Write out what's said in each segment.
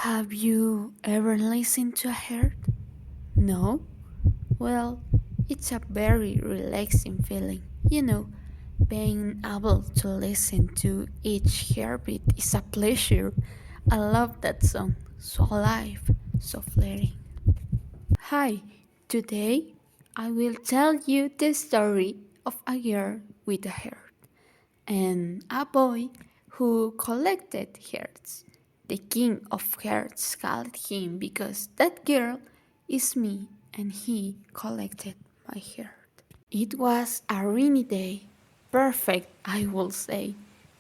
Have you ever listened to a herd? No? Well, it's a very relaxing feeling. Being able to listen to each heartbeat is a pleasure. I love that song. So alive, so fleeting. Hi, today I will tell you the story of a girl with a heart and a boy who collected hearts. The king of hearts called him because that girl is me and he collected my heart. It was a rainy day, perfect I will say.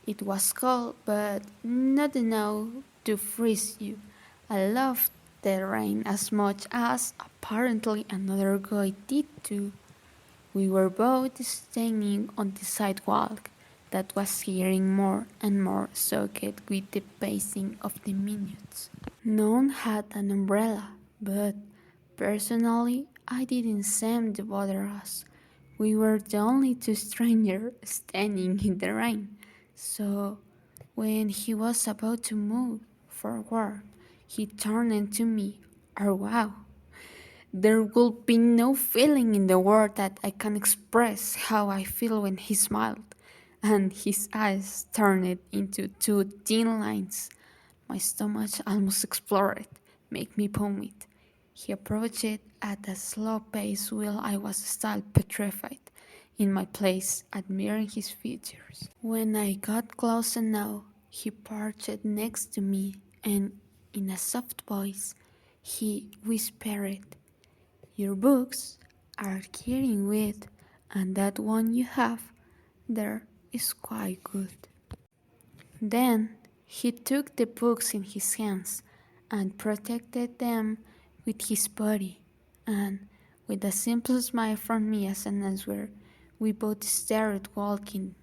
It was cold but not enough to freeze you. I loved the rain as much as apparently another guy did too. We were both standing on the sidewalk that was getting more and more soaked with the passing of the minutes. None had an umbrella, but personally, I didn't seem to bother us. We were the only two strangers standing in the rain. So, when he was about to move forward, he turned to me. Oh, wow! There will be no feeling in the world that I can express how I feel when he smiled, and his eyes turned into two thin lines. My stomach almost exploded, make me vomit. He approached it at a slow pace while I was still petrified in my place, admiring his features. When I got close enough, he perched next to me and, in a soft voice, he whispered, "Your books are getting wet, and that one you have there is quite good." Then he took the books in his hands and protected them with his body, and with a simple smile from me as an answer, we both started walking.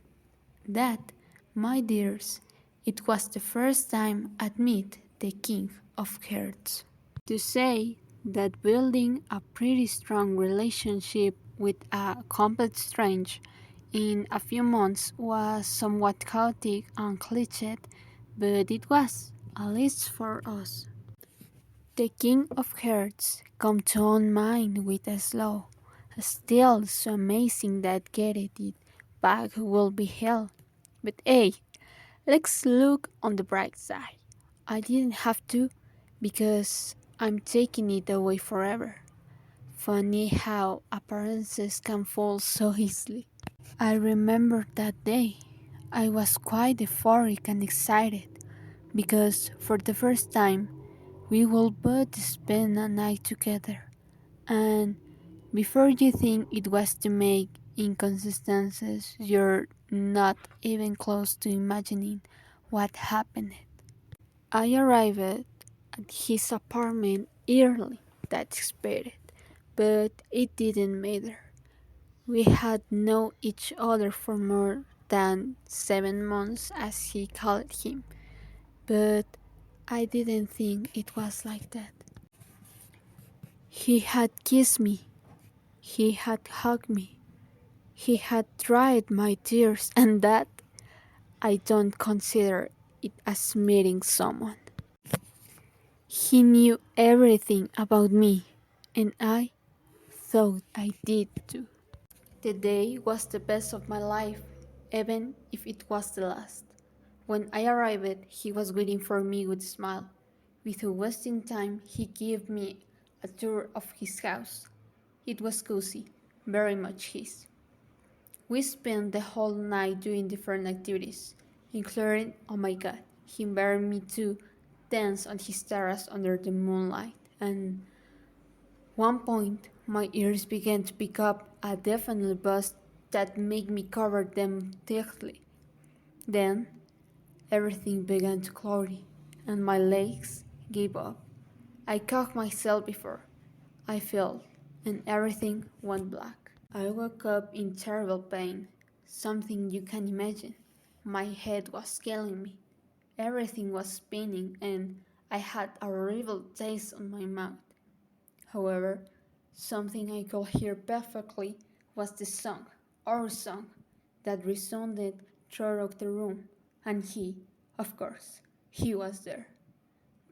That, my dears, it was the first time I'd met the King of Hearts. To say that building a pretty strong relationship with a complete stranger in a few months was somewhat chaotic and cliched, but it was, at least for us. The King of Hearts come to own mind with a slow, still so amazing that getting it back will be hell. But hey, let's look on the bright side. I didn't have to because I'm taking it away forever. Funny how appearances can fall so easily. I remember that day. I was quite euphoric and excited because for the first time we will both spend a night together. And before you think it was to make inconsistencies, you're not even close to imagining what happened. I arrived at his apartment early that expected, but it didn't matter. We had known each other for more than 7 months, as he called him, but I didn't think it was like that. He had kissed me, he had hugged me, he had dried my tears, and that I don't consider it as meeting someone. He knew everything about me, and I thought I did too. The day was the best of my life, even if it was the last. When I arrived, he was waiting for me with a smile. Without wasting time, he gave me a tour of his house. It was cozy, very much his. We spent the whole night doing different activities, including, oh my god, he invited me to dance on his terrace under the moonlight, and one point my ears began to pick up a deafening buzz that made me cover them tightly. Then everything began to cloudy, and my legs gave up. I caught myself before I fell, and everything went black. I woke up in terrible pain, something you can imagine. My head was killing me. Everything was spinning, and I had a horrible taste on my mouth. However, something I could hear perfectly was the song, our song, that resounded throughout the room, and he, of course, he was there.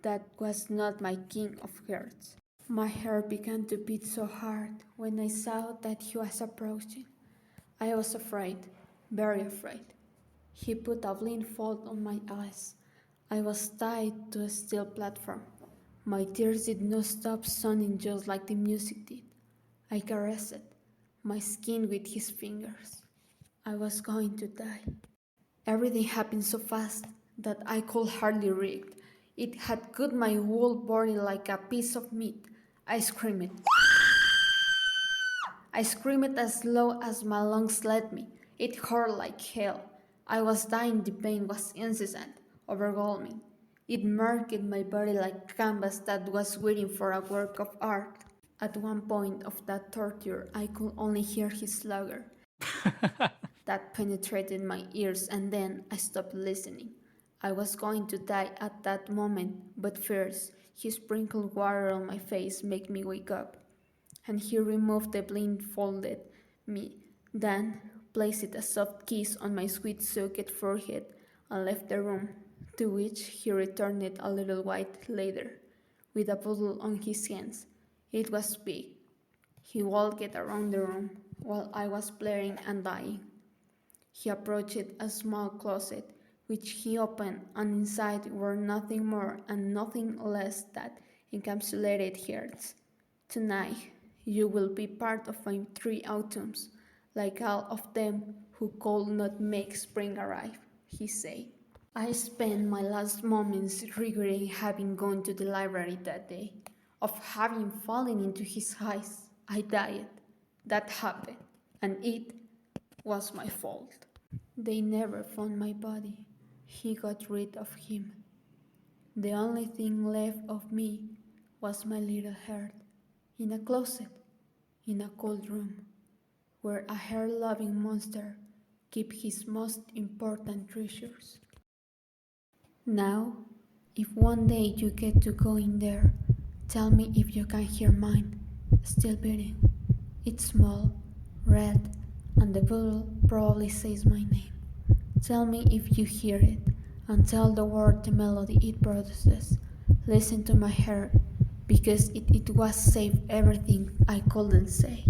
That was not my king of hearts. My heart began to beat so hard when I saw that he was approaching. I was afraid, very afraid. He put a blindfold on my eyes. I was tied to a steel platform. My tears did not stop sounding just like the music did. I caressed my skin with his fingers. I was going to die. Everything happened so fast that I could hardly react. It had cut my whole body like a piece of meat. I screamed. I screamed as low as my lungs let me. It hurt like hell. I was dying, the pain was incessant, overwhelming. It marked my body like canvas that was waiting for a work of art. At one point of that torture, I could only hear his slugger. That penetrated my ears, and then I stopped listening. I was going to die at that moment, but first, he sprinkled water on my face, made me wake up. And he removed the blindfolded me, then placed a soft kiss on my sweet-soaked forehead and left the room, to which he returned a little while later, with a bottle on his hands. It was big. He walked around the room while I was blaring and dying. He approached a small closet, which he opened, and inside were nothing more and nothing less than encapsulated hearts. Tonight, you will be part of my 3 autumns, like all of them who could not make spring arrive, he said. I spent my last moments regretting having gone to the library that day, of having fallen into his eyes. I died. That happened, and it was my fault. They never found my body. He got rid of him. The only thing left of me was my little heart, in a closet, in a cold room, where a hair-loving monster keeps his most important treasures. Now, if one day you get to go in there, tell me if you can hear mine, still beating. It's small, red, and the bottle probably says my name. Tell me if you hear it, and tell the world the melody it produces. Listen to my heart, because it was save everything I couldn't say.